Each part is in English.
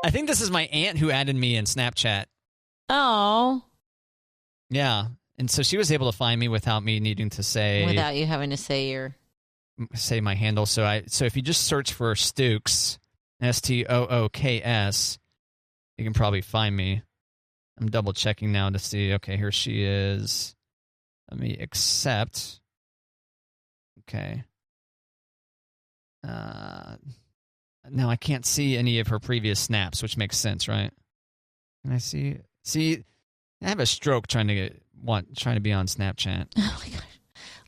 I think this is my aunt who added me in Snapchat. Oh. Yeah. And so she was able to find me without me needing to say... Without you having to say my handle. So if you just search for Stooks, Stooks, you can probably find me. I'm double checking now to see. Okay, here she is. Let me accept. Okay. Now I can't see any of her previous snaps, which makes sense, right? Can I see? See, I have a stroke trying to be on Snapchat. Oh my gosh.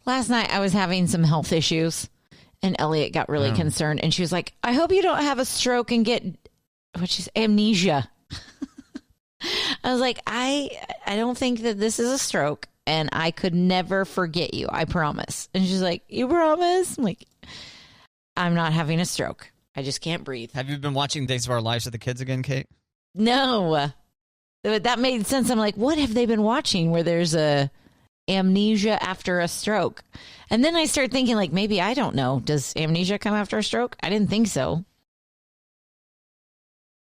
Last night I was having some health issues, and Elliot got really concerned, and she was like, "I hope you don't have a stroke and get amnesia." I was like, I don't think that this is a stroke, and I could never forget you. I promise. And she's like, "You promise?" I'm like, "I'm not having a stroke. I just can't breathe." Have you been watching Days of Our Lives with the kids again, Kate? No. That made sense. I'm like, what have they been watching where there's a amnesia after a stroke? And then I start thinking, like, maybe I don't know. Does amnesia come after a stroke? I didn't think so. All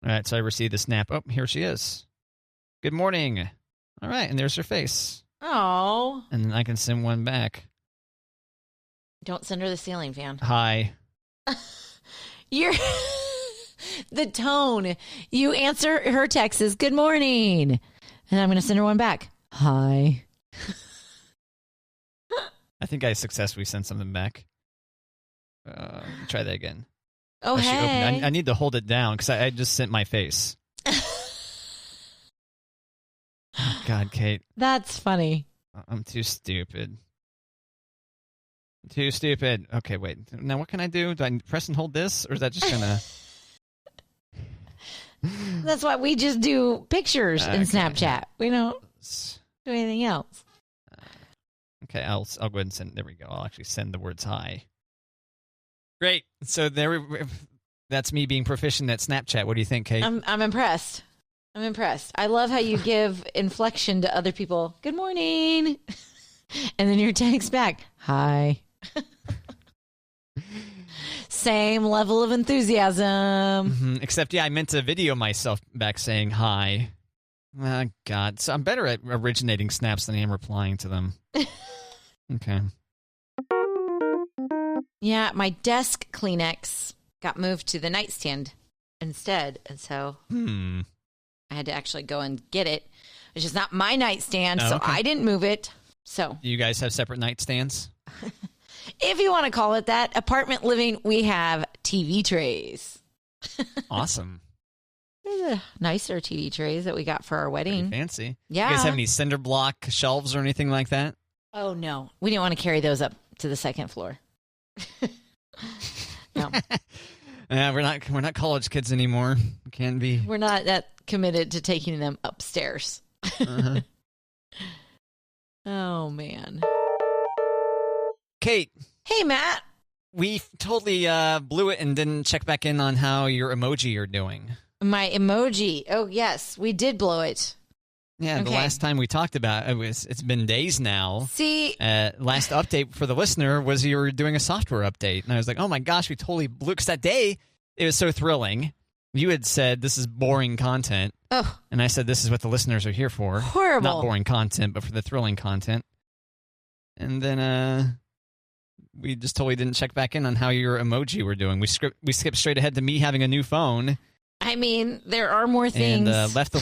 right, so I received the snap. Oh, here she is. Good morning. All right, and there's her face. Oh. And then I can send one back. Don't send her the ceiling fan. Hi. You're the tone. You answer her text is good morning. And I'm going to send her one back. Hi. I think I successfully sent something back. Try that again. Oh, hey. I need to hold it down because I just sent my face. Oh, God, Kate. That's funny. I'm too stupid. Too stupid. Okay, wait. Now what can I do? Do I press and hold this? Or is that just going to... That's why we just do pictures in Snapchat. We don't do anything else. Okay, I'll go ahead and send... There we go. I'll actually send the words hi. Great. So that's me being proficient at Snapchat. What do you think, Kate? I'm impressed. I'm impressed. I love how you give inflection to other people. Good morning. And then your text back. Hi. Same level of enthusiasm. Mm-hmm. Except, I meant to video myself back saying hi. Oh, God. So I'm better at originating snaps than I am replying to them. Okay. Yeah, my desk Kleenex got moved to the nightstand instead. And so I had to actually go and get it. It's just not my nightstand, so I didn't move it. So do you guys have separate nightstands? If you want to call it that. Apartment living, we have TV trays. Awesome. They're the nicer TV trays that we got for our wedding. Pretty fancy. Yeah. You guys have any cinder block shelves or anything like that? Oh, no. We didn't want to carry those up to the second floor. No. We're not college kids anymore. Can't be. We're not that committed to taking them upstairs. Uh-huh. Oh, man. Kate. Hey, Matt. We totally blew it and didn't check back in on how your emoji are doing. My emoji. Oh, yes. We did blow it. Yeah, okay. The last time we talked about it it's been days now. See, last update for the listener was you were doing a software update, and I was like, "Oh my gosh, we totally blew!" Because that day it was so thrilling. You had said this is boring content, and I said this is what the listeners are here for. Horrible, not boring content, but for the thrilling content. And then we just totally didn't check back in on how your emoji were doing. We skipped straight ahead to me having a new phone. I mean, there are more things, and left the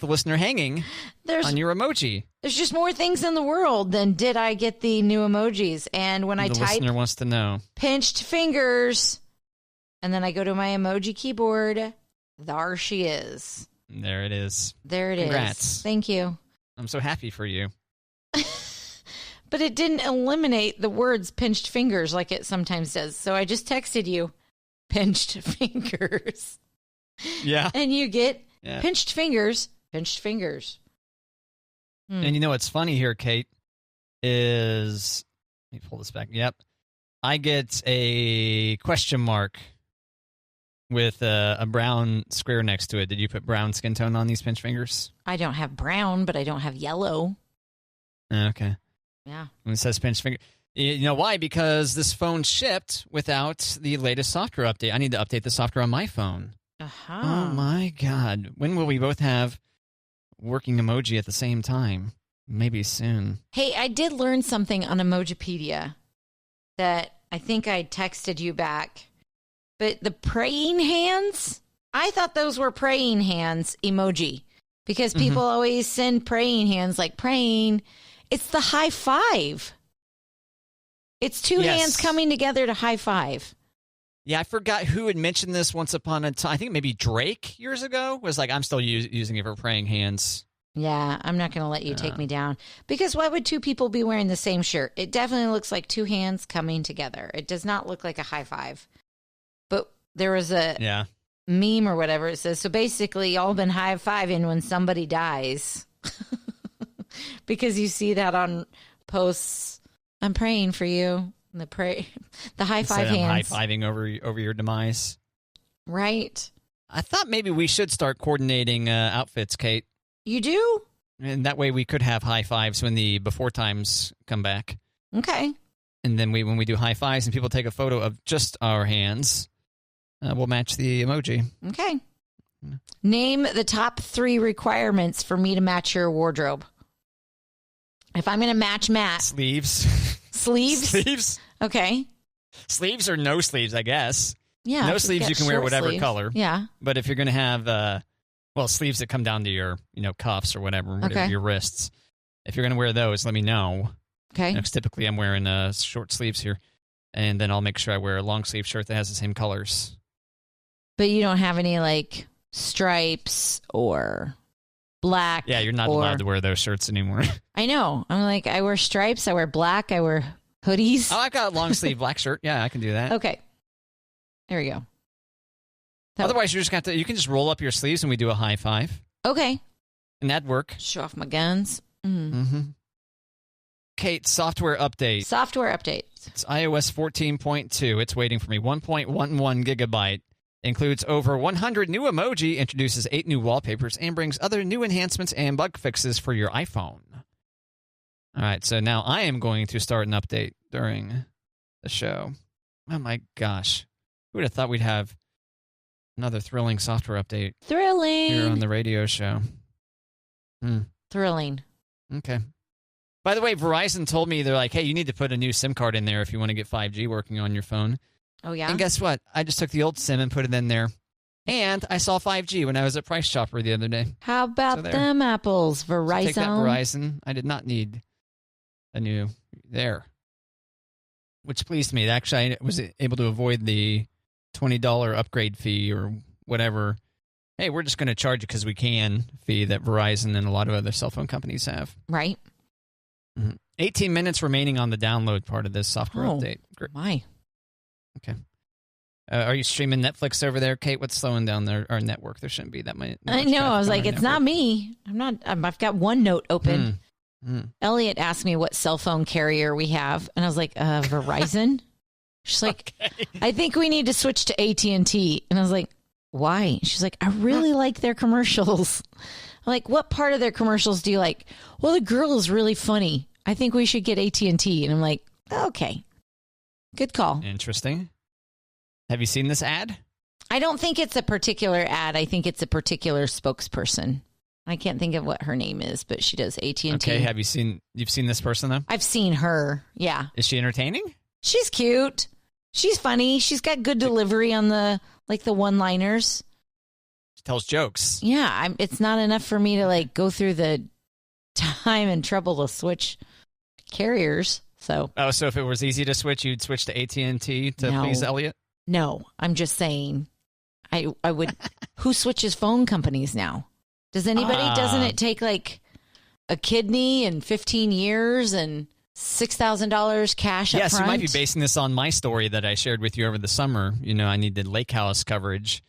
listener hanging on your emoji. There's just more things in the world than did I get the new emojis. And when I type, the listener wants to know. Pinched fingers, and then I go to my emoji keyboard, there she is. There it is. There it Congrats. is. Thank you. I'm so happy for you. But it didn't eliminate the words pinched fingers like it sometimes does. So I just texted you, pinched fingers. Yeah. And you get pinched fingers, pinched fingers. And you know what's funny here, Kate, is... Let me pull this back. Yep. I get a question mark with a brown square next to it. Did you put brown skin tone on these pinched fingers? I don't have brown, but I don't have yellow. Okay. Yeah. When it says pinched finger... You know why? Because this phone shipped without the latest software update. I need to update the software on my phone. Uh-huh. Oh, my God. When will we both have working emoji at the same time? Maybe soon. Hey, I did learn something on Emojipedia that I think I texted you back. But the praying hands, I thought those were praying hands emoji because people always send praying hands like praying. It's the high five. It's two hands coming together to high five. Yeah, I forgot who had mentioned this once upon a time. I think maybe Drake years ago was like, I'm still using it for praying hands. Yeah, I'm not going to let you take me down. Because why would two people be wearing the same shirt? It definitely looks like two hands coming together. It does not look like a high five. But there was a meme or whatever. It says, so basically, y'all been high fiving when somebody dies. Because you see that on posts. I'm praying for you. The high five hands. High fiving over your demise. Right. I thought maybe we should start coordinating outfits, Kate. You do? And that way we could have high fives when the before times come back. Okay. And then when we do high fives and people take a photo of just our hands, we'll match the emoji. Okay. Name the top 3 requirements for me to match your wardrobe. If I'm going to match Matt. Sleeves. Sleeves? Okay. Sleeves or no sleeves, I guess. Yeah. No sleeves, you can wear whatever color. Yeah. But if you're going to have, sleeves that come down to your, cuffs or whatever your wrists. If you're going to wear those, let me know. Okay. Because typically I'm wearing short sleeves here. And then I'll make sure I wear a long sleeve shirt that has the same colors. But you don't have any, like, stripes or black? Yeah, you're not allowed to wear those shirts anymore. I know. I'm like, I wear stripes, I wear black, I wear hoodies. Oh, I've got a long sleeve black shirt. Yeah, I can do that. Okay. There we go. Otherwise, you can just roll up your sleeves and we do a high five. Okay. And that'd work. Show off my guns. Kate, software update. Software update. It's iOS 14.2. It's waiting for me. 1.11 gigabyte. Includes over 100 new emoji, introduces 8 new wallpapers, and brings other new enhancements and bug fixes for your iPhone. All right, so now I am going to start an update during the show. Oh my gosh. Who would have thought we'd have another thrilling software update? Thrilling. Here on the radio show. Thrilling. Okay. By the way, Verizon told me, they're like, hey, you need to put a new SIM card in there if you want to get 5G working on your phone. Oh, yeah? And guess what? I just took the old SIM and put it in there. And I saw 5G when I was at Price Chopper the other day. How about them apples, Verizon? So take that, Verizon. I did not need a new there. Which pleased me. Actually, I was able to avoid the $20 upgrade fee or whatever. Hey, we're just going to charge it because we can fee that Verizon and a lot of other cell phone companies have. Right. 18 minutes remaining on the download part of this software update. Great. My. Okay. Are you streaming Netflix over there, Kate? What's slowing down our network? There shouldn't be that much. I know. I was like, it's not me. I'm not. I've got OneNote open. Elliot asked me what cell phone carrier we have, and I was like, Verizon. She's like, okay. I think we need to switch to AT&T, and I was like, why? She's like, I really like their commercials. I'm like, what part of their commercials do you like? Well, the girl is really funny. I think we should get AT&T, and I'm like, okay, good call. Interesting. Have you seen this ad? I don't think it's a particular ad. I think it's a particular spokesperson. I can't think of what her name is, but she does AT&T. Okay, you've seen this person, though? I've seen her, yeah. Is she entertaining? She's cute. She's funny. She's got good delivery on the one-liners. She tells jokes. Yeah, it's not enough for me to, go through the time and trouble to switch carriers, so. Oh, so if it was easy to switch, you'd switch to AT&T to please Elliot? No, I'm just saying, I would. Who switches phone companies now? Does anybody? Doesn't it take a kidney and 15 years and $6,000 cash up front? Yes, you might be basing this on my story that I shared with you over the summer. I needed lake house coverage,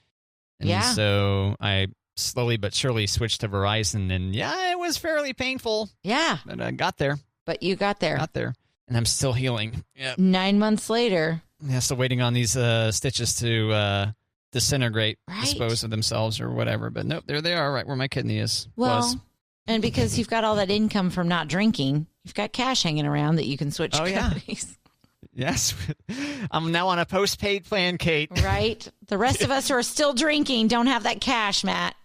and so I slowly but surely swithed to Verizon, and it was fairly painful. Yeah, but I got there. But you got there. And I'm still healing. Yep. 9 months later. Yeah, still waiting on these stitches to disintegrate, dispose of themselves or whatever. But nope, there they are, right where my kidney was. And because you've got all that income from not drinking, you've got cash hanging around that you can switch companies. Yes. I'm now on a postpaid plan, Kate. Right? The rest of us who are still drinking don't have that cash, Matt.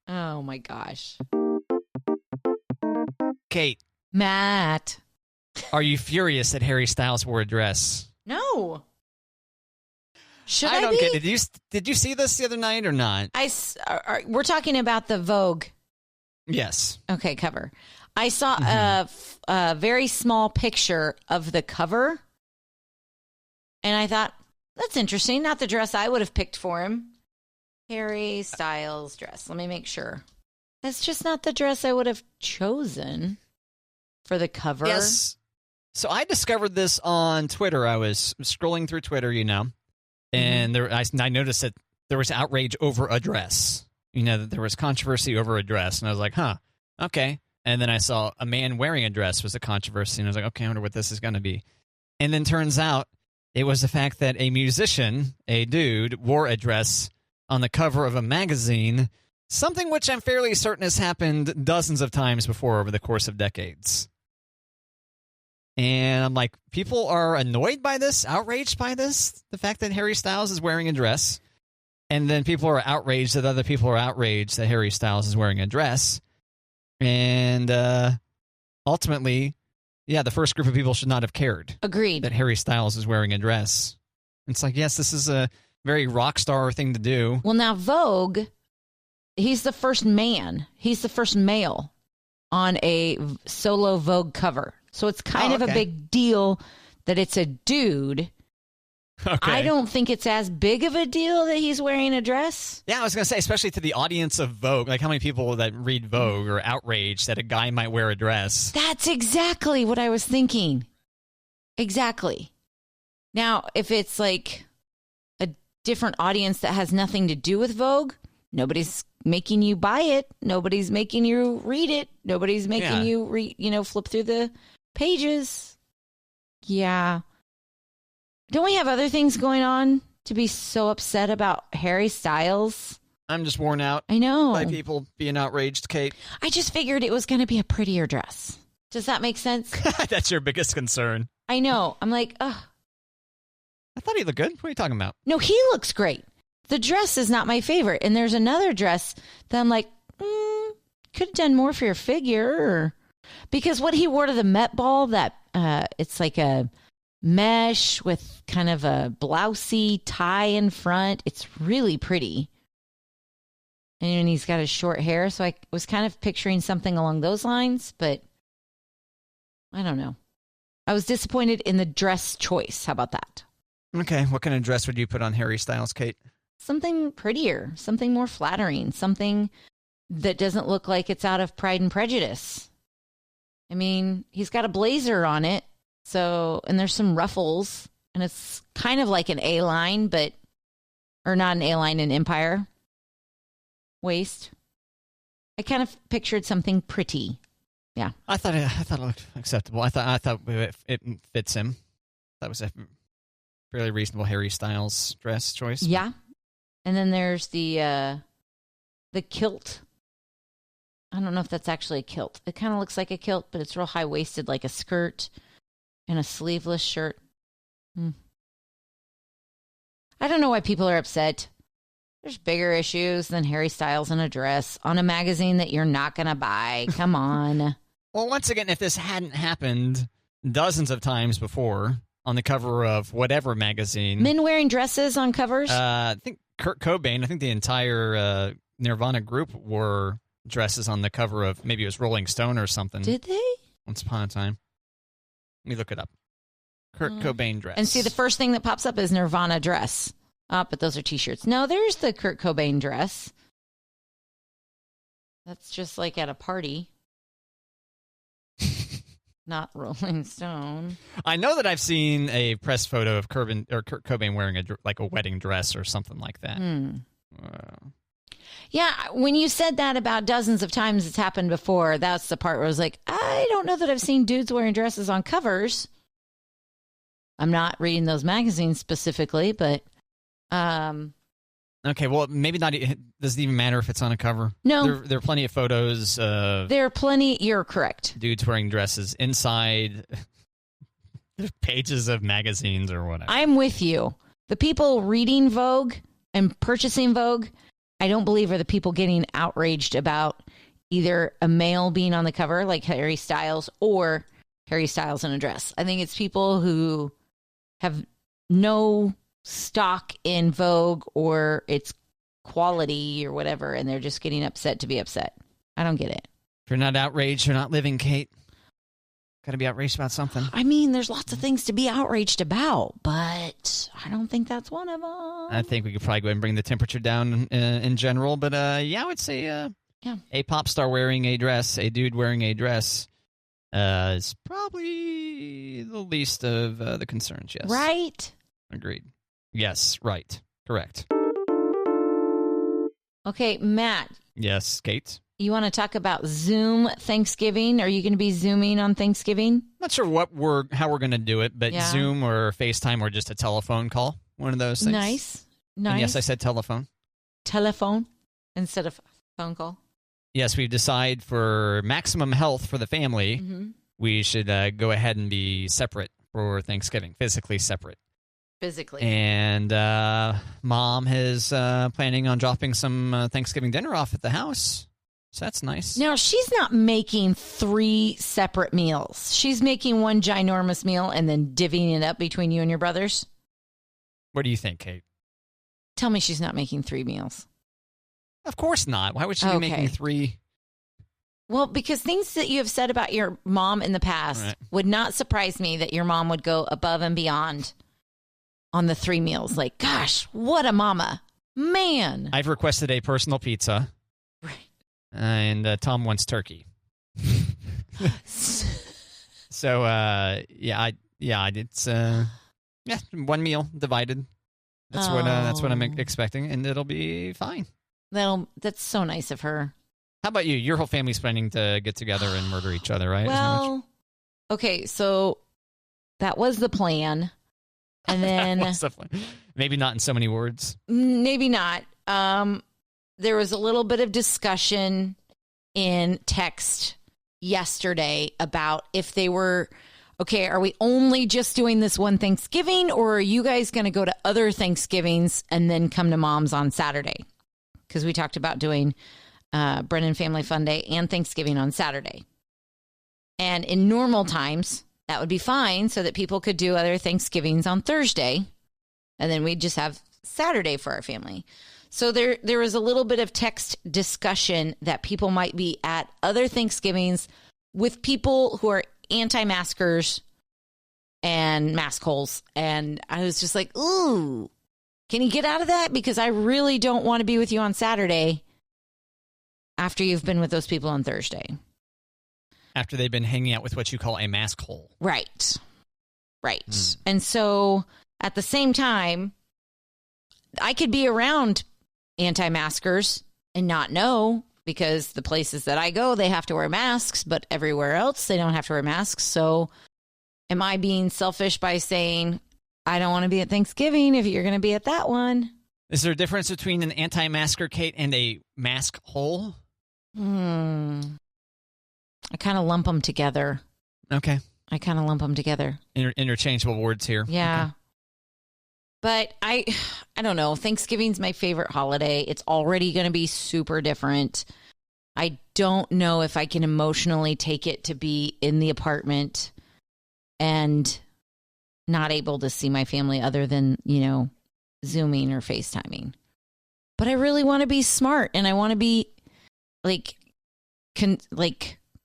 Oh, my gosh. Kate. Matt. Are you furious that Harry Styles wore a dress? No. Should I don't be? get it. Did you see this the other night or not? We're talking about the Vogue. Yes. Okay, cover. I saw a very small picture of the cover, and I thought, that's interesting. Not the dress I would have picked for him. Harry Styles dress. Let me make sure. That's just not the dress I would have chosen for the cover. Yes. So I discovered this on Twitter. I was scrolling through Twitter, and I noticed that there was outrage over a dress. That there was controversy over a dress, and I was like, huh, okay. And then I saw a man wearing a dress was a controversy, and I was like, okay, I wonder what this is going to be. And then turns out it was the fact that a musician, a dude, wore a dress on the cover of a magazine, something which I'm fairly certain has happened dozens of times before over the course of decades. And I'm like, people are annoyed by this, outraged by this, the fact that Harry Styles is wearing a dress. And then people are outraged that other people are outraged that Harry Styles is wearing a dress. And ultimately, the first group of people should not have cared. Agreed. That Harry Styles is wearing a dress. It's like, yes, this is a very rock star thing to do. Well, now Vogue, he's the first man. He's the first male on a solo Vogue cover. So it's kind of a big deal that it's a dude. Okay. I don't think it's as big of a deal that he's wearing a dress. Yeah, I was going to say, especially to the audience of Vogue, like how many people that read Vogue are outraged that a guy might wear a dress. That's exactly what I was thinking. Exactly. Now, if it's like a different audience that has nothing to do with Vogue, nobody's making you buy it. Nobody's making you read it. Nobody's making you flip through the pages. Yeah. Don't we have other things going on to be so upset about Harry Styles? I'm just worn out. I know. By people being outraged, Kate. I just figured it was going to be a prettier dress. Does that make sense? That's your biggest concern. I know. I'm like, ugh. I thought he looked good. What are you talking about? No, he looks great. The dress is not my favorite. And there's another dress that I'm like, could have done more for your figure. Because what he wore to the Met Ball, that it's like a mesh with kind of a blousey tie in front. It's really pretty. And he's got his short hair. So I was kind of picturing something along those lines, but I don't know. I was disappointed in the dress choice. How about that? Okay. What kind of dress would you put on Harry Styles, Kate? Something prettier, something more flattering, something that doesn't look like it's out of Pride and Prejudice. I mean, he's got a blazer on it. So, and there's some ruffles, and it's kind of like an A-line, or not an A-line, an Empire waist. I kind of pictured something pretty. Yeah. I thought it looked acceptable. I thought it fits him. That was a fairly reasonable Harry Styles dress choice. Yeah. And then there's the kilt. I don't know if that's actually a kilt. It kind of looks like a kilt, but it's real high-waisted, like a skirt. And a sleeveless shirt. I don't know why people are upset. There's bigger issues than Harry Styles in a dress on a magazine that you're not going to buy. Come on. Well, once again, if this hadn't happened dozens of times before on the cover of whatever magazine. Men wearing dresses on covers? I think Kurt Cobain, the entire Nirvana group wore dresses on the cover of, maybe it was Rolling Stone or something. Did they? Once upon a time. Let me look it up. Kurt Cobain dress. And see, the first thing that pops up is Nirvana dress. Oh, but those are T-shirts. No, there's the Kurt Cobain dress. That's just like at a party. Not Rolling Stone. I know that I've seen a press photo of Kurt Cobain wearing a wedding dress or something like that. Yeah, when you said that about dozens of times it's happened before, that's the part where I was like, I don't know that I've seen dudes wearing dresses on covers. I'm not reading those magazines specifically, but... Okay, well, maybe not. Does it even matter if it's on a cover? No. There are plenty of photos of... There are plenty, you're correct. Dudes wearing dresses inside pages of magazines or whatever. I'm with you. The people reading Vogue and purchasing Vogue, I don't believe are the people getting outraged about either a male being on the cover like Harry Styles or Harry Styles in a dress. I think it's people who have no stock in Vogue or its quality or whatever, and they're just getting upset to be upset. I don't get it. If you're not outraged, you're not living, Kate. Got to be outraged about something. I mean, there's lots of things to be outraged about, but I don't think that's one of them. I think we could probably go ahead and bring the temperature down in general, but yeah, I would say a pop star wearing a dress, a dude wearing a dress, is probably the least of the concerns, yes. Right? Agreed. Yes, right. Correct. Okay, Matt. Yes, Kate? You want to talk about Zoom Thanksgiving? Are you going to be Zooming on Thanksgiving? Not sure how we're going to do it, but Zoom or FaceTime or just a telephone call. One of those things. Nice. And yes, I said telephone. Telephone instead of phone call. Yes, we've decided for maximum health for the family, we should go ahead and be separate for Thanksgiving, physically separate. Physically. And Mom is planning on dropping some Thanksgiving dinner off at the house. So that's nice. Now, she's not making 3 separate meals. She's making one ginormous meal and then divvying it up between you and your brothers. What do you think, Kate? Tell me she's not making 3 meals. Of course not. Why would she be making 3? Well, because things that you have said about your mom in the past would not surprise me that your mom would go above and beyond on the 3 meals. Like, gosh, what a mama. Man. I've requested a personal pizza. Right. And Tom wants turkey. So, it's one meal divided. That's what I'm expecting, and it'll be fine. That's so nice of her. How about you? Your whole family's planning to get together and murder each other, right? Well, okay, so that was the plan. And then maybe not in so many words. Maybe not. There was a little bit of discussion in text yesterday about if they were, okay, are we only just doing this one Thanksgiving, or are you guys going to go to other Thanksgivings and then come to Mom's on Saturday? Because we talked about doing Brennan Family Fun Day and Thanksgiving on Saturday. And in normal times, that would be fine so that people could do other Thanksgivings on Thursday. And then we'd just have Saturday for our family. So there was a little bit of text discussion that people might be at other Thanksgivings with people who are anti-maskers and mask holes. And I was just like, ooh, can you get out of that? Because I really don't want to be with you on Saturday after you've been with those people on Thursday. After they've been hanging out with what you call a mask hole. Right. And so at the same time, I could be around anti-maskers and not know, because the places that I go, they have to wear masks, but everywhere else they don't have to wear masks. So am I being selfish by saying, I don't want to be at Thanksgiving if you're going to be at that one? Is there a difference between an anti-masker, Kate, and a mask hole? I kind of lump them together. Okay. I kind of lump them together. Interchangeable words here. Yeah. Okay. But I don't know. Thanksgiving's my favorite holiday. It's already going to be super different. I don't know if I can emotionally take it to be in the apartment and not able to see my family other than, Zooming or FaceTiming. But I really want to be smart, and I want to be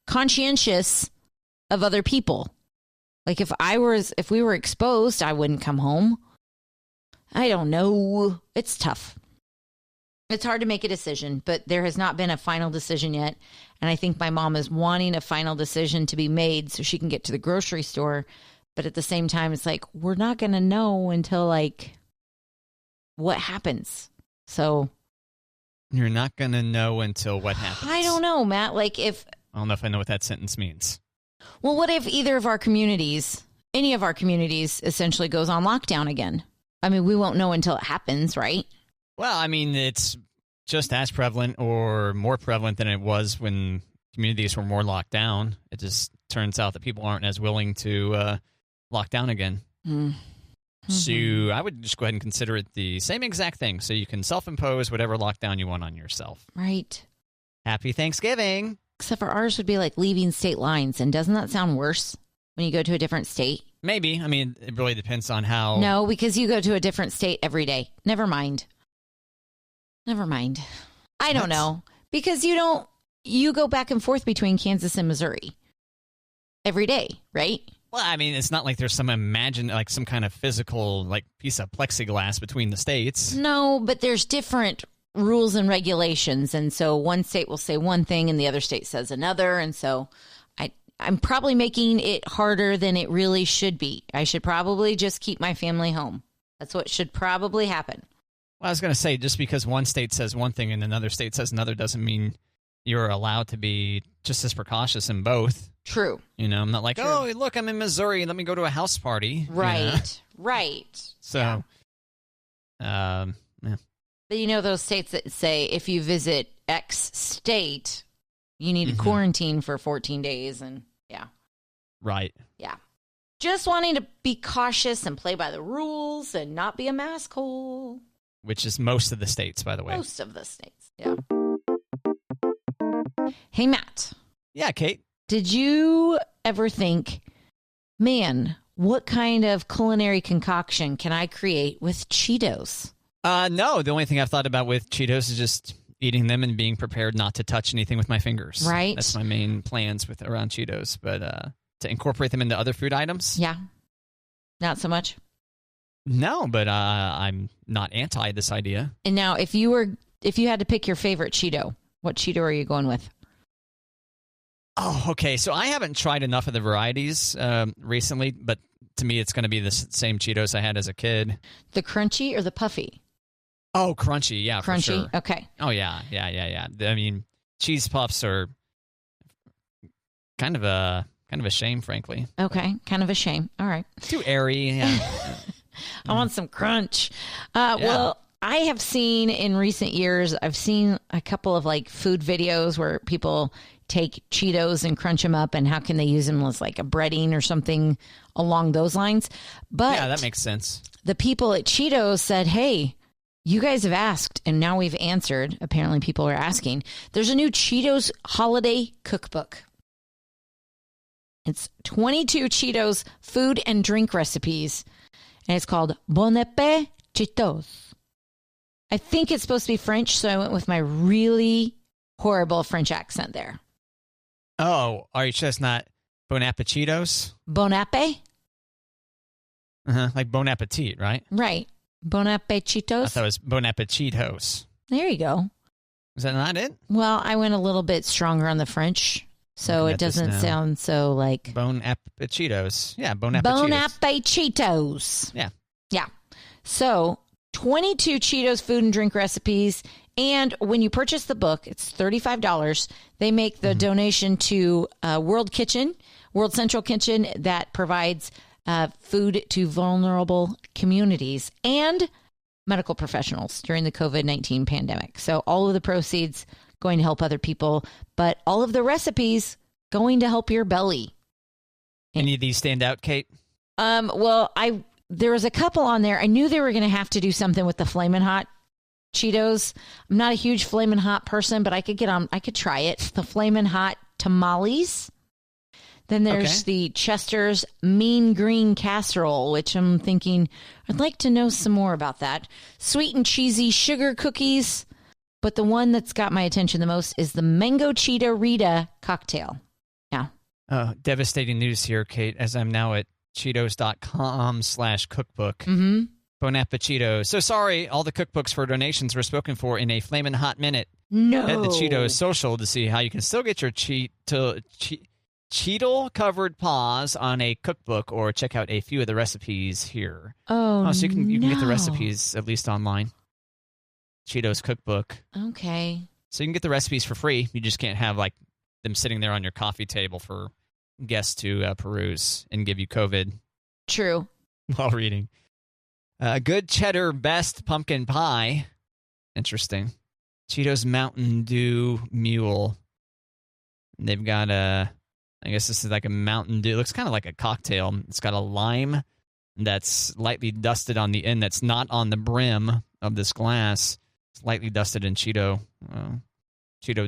conscientious of other people. Like if we were exposed, I wouldn't come home. I don't know. It's tough. It's hard to make a decision, but there has not been a final decision yet. And I think my mom is wanting a final decision to be made so she can get to the grocery store. But at the same time, it's like, we're not going to know until what happens. So you're not going to know until what happens. I don't know, Matt. I don't know if I know what that sentence means. Well, what if any of our communities essentially goes on lockdown again? I mean, we won't know until it happens, right? Well, I mean, it's just as prevalent or more prevalent than it was when communities were more locked down. It just turns out that people aren't as willing to locked down again. Mm. So I would just go ahead and consider it the same exact thing. So you can self-impose whatever lockdown you want on yourself. Right. Happy Thanksgiving. Except for ours would be like leaving state lines. And doesn't that sound worse when you go to a different state? Maybe. I mean, it really depends on how. No, because you go to a different state every day. Never mind. I don't know. Because you go back and forth between Kansas and Missouri every day, right? Well, I mean, it's not like there's some some kind of physical piece of plexiglass between the states. No, but there's different rules and regulations. And so one state will say one thing and the other state says another. And so I'm probably making it harder than it really should be. I should probably just keep my family home. That's what should probably happen. Well, I was going to say, just because one state says one thing and another state says another doesn't mean you're allowed to be just as precautious in both. True. I'm not like, True. Oh, look, I'm in Missouri. Let me go to a house party. Right. Right. So, yeah. But those states that say if you visit X state, you need to quarantine for 14 days. And yeah. Right. Yeah. Just wanting to be cautious and play by the rules and not be a masshole. Which is most of the states, by the way. Most of the states. Yeah. Hey, Matt. Yeah, Kate. Did you ever think, man, what kind of culinary concoction can I create with Cheetos? No, the only thing I've thought about with Cheetos is just eating them and being prepared not to touch anything with my fingers. Right. That's my main plans around Cheetos. But to incorporate them into other food items? Yeah. Not so much? No, but I'm not anti this idea. And now, if you had to pick your favorite Cheeto, what Cheeto are you going with? Oh, okay. So I haven't tried enough of the varieties recently, but to me, it's going to be the same Cheetos I had as a kid. The crunchy or the puffy? Oh, crunchy. Yeah, crunchy. For sure. Okay. Oh, yeah. I mean, cheese puffs are kind of a shame, frankly. Okay. Kind of a shame. All right. Too airy. Yeah. I want some crunch. Well, I have seen in recent years, I've seen a couple of food videos where people take Cheetos and crunch them up and how can they use them as a breading or something along those lines. But yeah, that makes sense. The people at Cheetos said, hey, you guys have asked and now we've answered. Apparently people are asking. There's a new Cheetos holiday cookbook. It's 22 Cheetos food and drink recipes. And it's called Bon Appétit Cheetos. I think it's supposed to be French, so I went with my really horrible French accent there. Oh, are you just not Bon Appetitos? Bon Appé? Like Bon Appetit, right? Right. Bon Appetitos? I thought it was Bon Appetitos. There you go. Is that not it? Well, I went a little bit stronger on the French, so it doesn't sound so like... Bon Appetitos. Yeah, Bon Appetitos. Bon Appetitos. Yeah. Yeah. So, 22 Cheetos food and drink recipes. And when you purchase the book, it's $35. They make the donation to World Central Kitchen that provides food to vulnerable communities and medical professionals during the COVID-19 pandemic. So all of the proceeds going to help other people, but all of the recipes going to help your belly. Any of these stand out, Kate? Well, there was a couple on there. I knew they were going to have to do something with the Flamin' Hot Cheetos. I'm not a huge Flamin' Hot person, but I could try it. The Flamin' Hot Tamales. Then there's the Chester's Mean Green Casserole, which I'm thinking I'd like to know some more about that. Sweet and cheesy sugar cookies. But the one that's got my attention the most is the Mango Cheetah Rita cocktail. Yeah. Devastating news here, Kate, as I'm now at Cheetos.com/cookbook. Mm-hmm. Bon Appetitos. So sorry, all the cookbooks for donations were spoken for in a flamin' hot minute. No. Head to Cheetos Social to see how you can still get your Cheeto-covered paws on a cookbook, or check out a few of the recipes here. Oh, so you can get the recipes at least online. Cheetos cookbook. Okay. So you can get the recipes for free. You just can't have them sitting there on your coffee table for guests to peruse and give you COVID. True. While reading. Good cheddar best pumpkin pie. Interesting. Cheetos Mountain Dew Mule. They've got I guess this is like a Mountain Dew. It looks kind of like a cocktail. It's got a lime that's lightly dusted on the end that's not on the brim of this glass. It's lightly dusted in Cheeto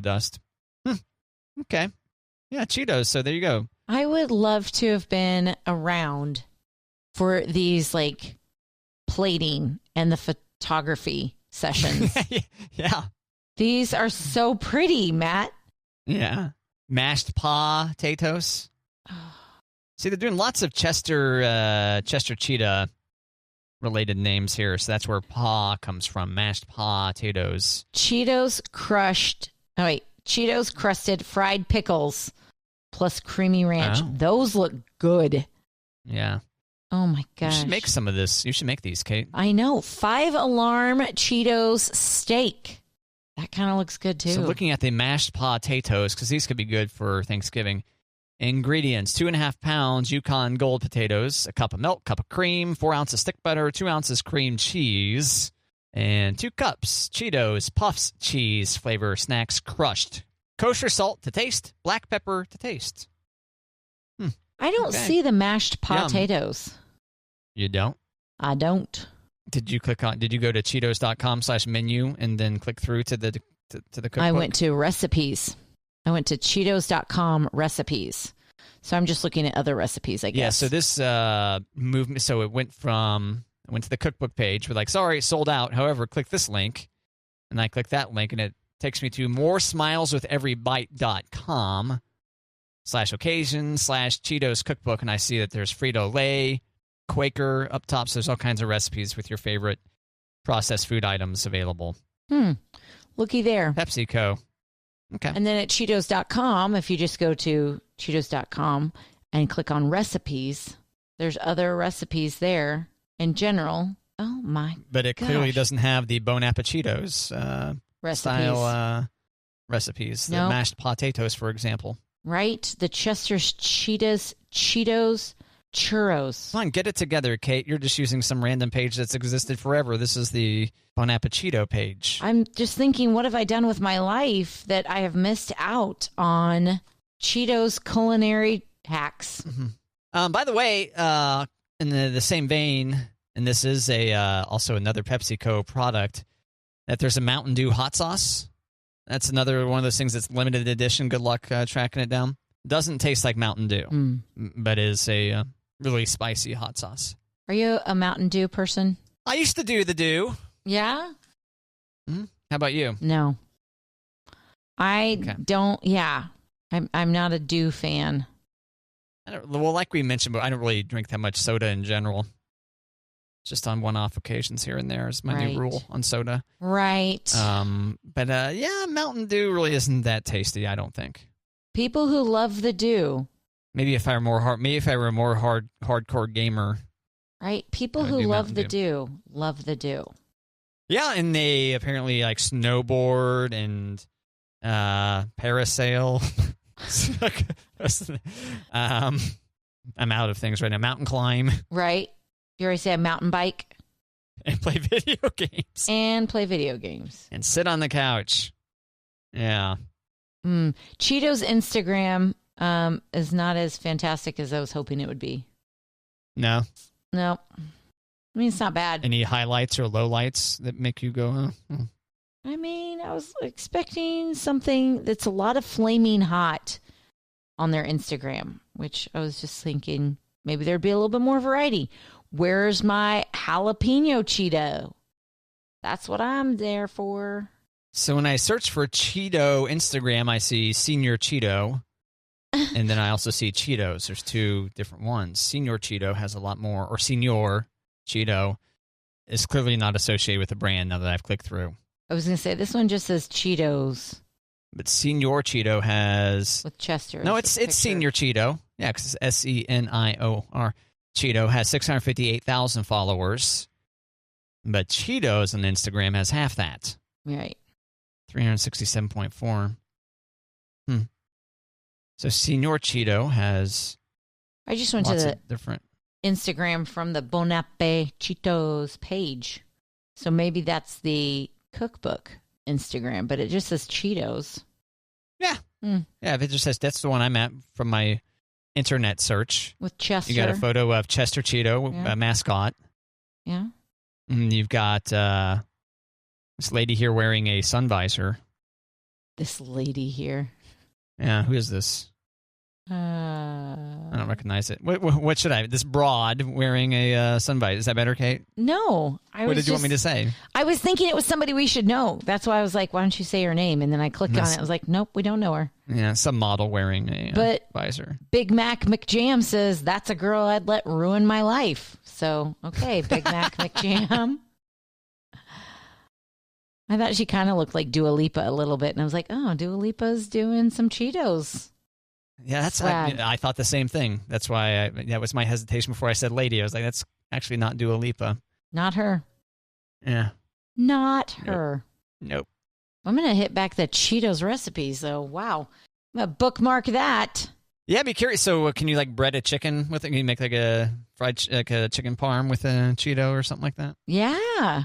dust. Okay. Yeah, Cheetos. So there you go. I would love to have been around for these like plating and the photography sessions. Yeah. These are so pretty, Matt. Yeah. Mashed potatoes. See, they're doing lots of Chester Cheetah related names here. So that's where pa comes from. Mashed potatoes. Cheetos crusted fried pickles plus creamy ranch. Oh. Those look good. Yeah. Oh my gosh. You should make some of this. You should make these, Kate. I know. 5-alarm Cheetos steak. That kind of looks good too. So looking at the mashed potatoes, because these could be good for Thanksgiving. Ingredients: 2.5 pounds Yukon Gold potatoes, a cup of milk, cup of cream, 4 ounces stick butter, 2 ounces cream cheese, and 2 cups Cheetos Puffs cheese flavor snacks crushed. Kosher salt to taste, black pepper to taste. I don't see the mashed potatoes. You don't? I don't. Did you go to Cheetos.com/menu and then click through to the cookbook? I went to recipes. I went to Cheetos.com recipes. So I'm just looking at other recipes, I guess. Yeah, so this movement, so I went to the cookbook page. We're like, sorry, sold out. However, click this link. And I click that link, and it takes me to moresmileswitheverybite.com/occasion/Cheetos cookbook. And I see that there's Frito-Lay, Quaker up top. So there's all kinds of recipes with your favorite processed food items available. Looky there. PepsiCo. Okay. And then at Cheetos.com, if you just go to Cheetos.com and click on recipes, there's other recipes there in general. Oh my! But it clearly doesn't have the Bon Appetitos style recipes. The mashed potatoes, for example. Right? The Chester's Cheetos churros. Come on, get it together, Kate. You're just using some random page that's existed forever. This is the Bon Appetito page. I'm just thinking, what have I done with my life that I have missed out on Cheetos culinary hacks? Mm-hmm. By the way, in the same vein, and this is also another PepsiCo product, that there's a Mountain Dew hot sauce. That's another one of those things that's limited edition. Good luck tracking it down. Doesn't taste like Mountain Dew, but is a really spicy hot sauce. Are you a Mountain Dew person? I used to do the Dew. Yeah? Mm-hmm. How about you? No. I don't, yeah. I'm not a Dew fan. Well, like we mentioned, but I don't really drink that much soda in general. Just on one-off occasions here and there is my new rule on soda. Right. But yeah, Mountain Dew really isn't that tasty, I don't think. People who love the Dew. Maybe if I were more hardcore gamer. Right. People who love the Dew love the Dew. Yeah, and they apparently like snowboard and parasail. I'm out of things right now. Mountain climb. Right. You already said mountain bike. And play video games. And sit on the couch. Yeah. Cheetos Instagram is not as fantastic as I was hoping it would be. No. I mean, it's not bad. Any highlights or lowlights that make you go, oh. I mean, I was expecting something that's a lot of flaming hot on their Instagram, which I was just thinking maybe there'd be a little bit more variety. Where's my jalapeno Cheeto? That's what I'm there for. So when I search for Cheeto Instagram, I see Senior Cheeto, and then I also see Cheetos. There's two different ones. Senior Cheeto has a lot more, or Senior Cheeto is clearly not associated with the brand now that I've clicked through. I was going to say, this one just says Cheetos. But Senior Cheeto has... With Chester. No, it's Senior Cheeto. Yeah, because it's Senior. Cheeto has 658,000 followers. But Cheetos on Instagram has half that. Right. 367.4. So Senior Cheeto has... I just went to the different Instagram from the Bon Appetit Cheetos page. So maybe that's the cookbook Instagram, but it just says Cheetos. Yeah, Yeah, if it just says that's the one I'm at from my internet search. With Chester. You got a photo of Chester Cheeto, a mascot. Yeah. And you've got this lady here wearing a sun visor. This lady here. Yeah, who is this? I don't recognize it. What should I? This broad wearing a sun visor. Is that better, Kate? No. What did you want me to say? I was thinking it was somebody we should know. That's why I was like, why don't you say her name? And then I clicked on it. I was like, nope, we don't know her. Yeah, some model wearing a visor. Big Mac McJam says, that's a girl I'd let ruin my life. So, okay, Big Mac McJam. I thought she kind of looked like Dua Lipa a little bit. And I was like, oh, Dua Lipa's doing some Cheetos. Yeah, I thought the same thing. That's why that was my hesitation before I said lady. I was like, that's actually not Dua Lipa. Not her. Yeah. Not her. Nope. I'm going to hit back the Cheetos recipes, though. Wow. I'm going to bookmark that. Yeah, I'd be curious. So can you like bread a chicken with it? Can you make like a fried like a chicken parm with a Cheeto or something like that? Yeah.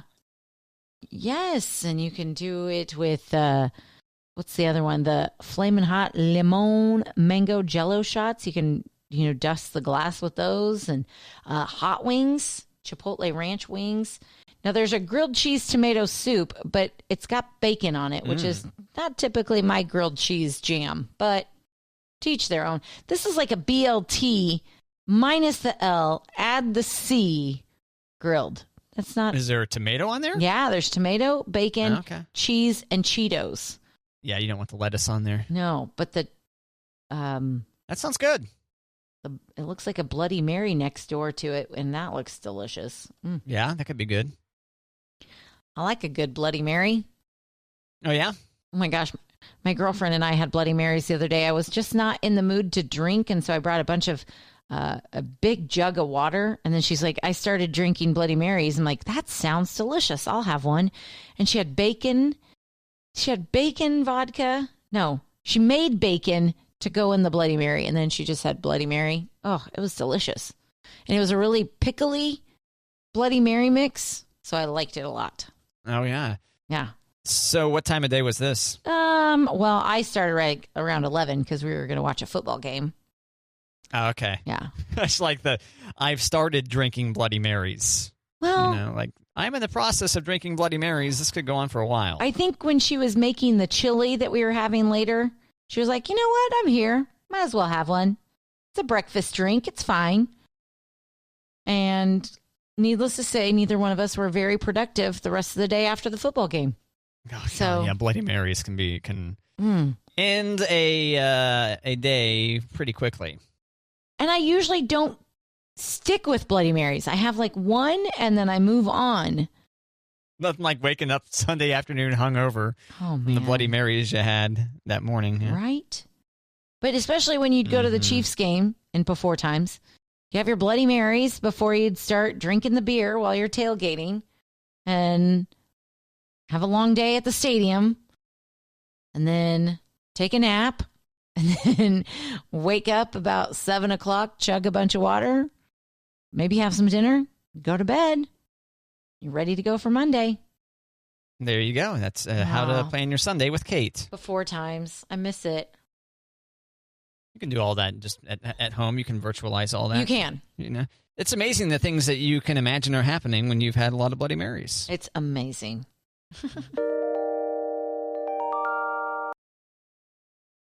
Yes. And you can do it with... what's the other one? The Flamin' Hot Limon Mango Jello shots. You can, dust the glass with those. And hot wings, Chipotle ranch wings. Now, there's a grilled cheese tomato soup, but it's got bacon on it, which is not typically my grilled cheese jam, but to each their own. This is like a BLT minus the L, add the C grilled. That's not... Is there a tomato on there? Yeah, there's tomato, bacon, cheese, and Cheetos. Yeah, you don't want the lettuce on there. No, but the... that sounds good. It looks like a Bloody Mary next door to it, and that looks delicious. Yeah, that could be good. I like a good Bloody Mary. Oh, yeah? Oh, my gosh. My girlfriend and I had Bloody Marys the other day. I was just not in the mood to drink, and so I brought a big jug of water, and then she's like, I started drinking Bloody Marys. I'm like, that sounds delicious. I'll have one. And she had bacon... She had bacon vodka. No, she made bacon to go in the Bloody Mary, and then she just had Bloody Mary. Oh, it was delicious. And it was a really pickly Bloody Mary mix, so I liked it a lot. Oh, yeah. Yeah. So what time of day was this? Well, I started right around 11 because we were going to watch a football game. Oh, okay. Yeah. It's like I've started drinking Bloody Marys. Well, like I'm in the process of drinking Bloody Marys. This could go on for a while. I think when she was making the chili that we were having later, she was like, you know what? I'm here. Might as well have one. It's a breakfast drink. It's fine. And needless to say, neither one of us were very productive the rest of the day after the football game. Oh, yeah, Bloody Marys can end a day pretty quickly. And I usually don't stick with Bloody Marys. I have like one and then I move on. Nothing like waking up Sunday afternoon hungover from the Bloody Marys you had that morning. Yeah. Right? But especially when you'd go to the Chiefs game before times, you have your Bloody Marys before you'd start drinking the beer while you're tailgating and have a long day at the stadium and then take a nap and then wake up about 7 o'clock, chug a bunch of water, maybe have some dinner, go to bed. You're ready to go for Monday. There you go. That's how to plan your Sunday with Kate. Before times. I miss it. You can do all that just at home. You can virtualize all that. You can. It's amazing the things that you can imagine are happening when you've had a lot of Bloody Marys. It's amazing.